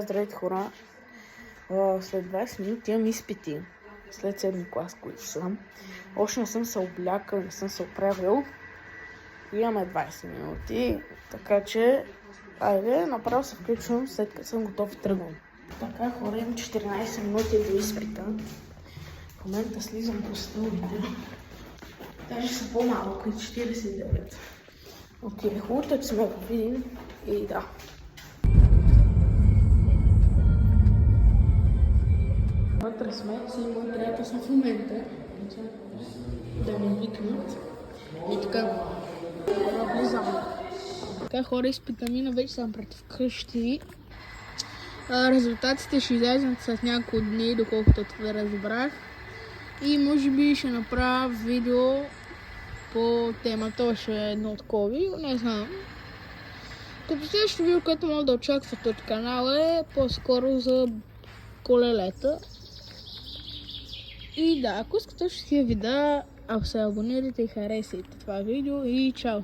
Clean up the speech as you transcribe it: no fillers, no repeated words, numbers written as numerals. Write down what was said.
Здравейте, хора! След 20 минути имам изпити. След 7 клас, които съм. Още не съм се облякал, не съм се оправил. Имаме 20 минути, така че айде, направо се включвам, след като съм готов и тръгвам. Така, хора, имам 14 минути до изпита. В момента слизам по стълбите. Даже са по-малко и 49. Окей, хубаво, че сме го видим и да. Вътре сме с моят приятел съм в момента. Да ме викнат. И така, влизам. Така, хора, изпита мина, вече съм пред вкъщи. Резултатите ще излязат след няколко дни, доколкото това разбрах. И може би ще направя видео по темата, още едно от COVID, не знам. Като следващото видео, което мога да очаквате от канала е по-скоро за колелета. И да, ако искате, ще си видео, ако се абонирате и харесайте това видео и чао!